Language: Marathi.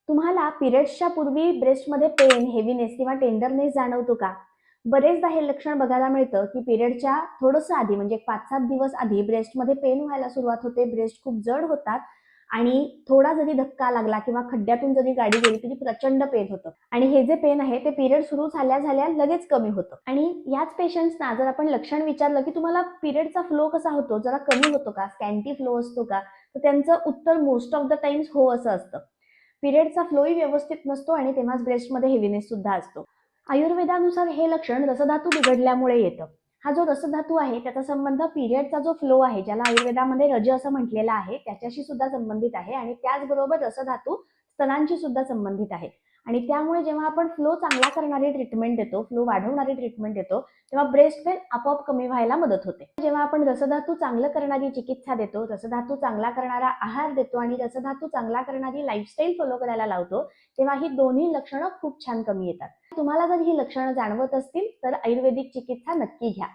तुम्हाला पिरियड्सच्या पूर्वी ब्रेस्टमध्ये पेन, हेवीनेस किंवा टेंडरनेस जाणवतो का? बरेचदा हे लक्षण बघायला मिळतं की पिरियडच्या थोडंसं आधी म्हणजे 5-7 दिवस आधी ब्रेस्टमध्ये पेन व्हायला सुरुवात होते, ब्रेस्ट खूप जड होतात आणि थोडा जरी धक्का लागला किंवा खड्ड्यातून जरी गाडी गेली तरी प्रचंड पेन होतं आणि हे जे पेन आहे ते पिरियड सुरू झाल्या झाल्या लगेच कमी होतं. आणि याच पेशंट्सना जर आपण लक्षण विचारलं की तुम्हाला पिरियडचा फ्लो कसा होतो, जरा कमी होतो का, स्कॅन्टी फ्लो असतो का, तर त्यांचं उत्तर मोस्ट ऑफ द टाइम्स हो असं असतं. पिरियडचा फ्लोही व्यवस्थित नसतो आणि तेव्हाच ब्रेस्टमध्ये हेवीनेस सुद्धा असतो. आयुर्वेदानुसार हे लक्षण रसधातू बिघडल्यामुळे येतं. हा जो रसधातू आहे त्याचा संबंध पिरियडचा जो फ्लो आहे, ज्याला आयुर्वेदामध्ये रज असं म्हटलेलं आहे, त्याच्याशी सुद्धा संबंधित आहे आणि त्याचबरोबर रसधातू स्तनांशी सुद्धा संबंधित आहे. आणि त्यामुळे जेव्हा आपण फ्लो चांगला करणारी ट्रीटमेंट देतो, फ्लो वाढवणारी ट्रीटमेंट देतो, तेव्हा ब्रेस्ट पेन आपोआप कमी व्हायला मदत होते. जेव्हा आपण रसधातू चांगलं करणारी चिकित्सा देतो, रसधातू चांगला करणारा आहार देतो आणि रसधातू चांगला करणारी लाईफस्टाईल फॉलो करायला लावतो, तेव्हा ही दोन्ही लक्षणं खूप छान कमी येतात. तुम्हाला जर ही लक्षणं जाणवत असतील तर आयुर्वेदिक चिकित्सा नक्की घ्या.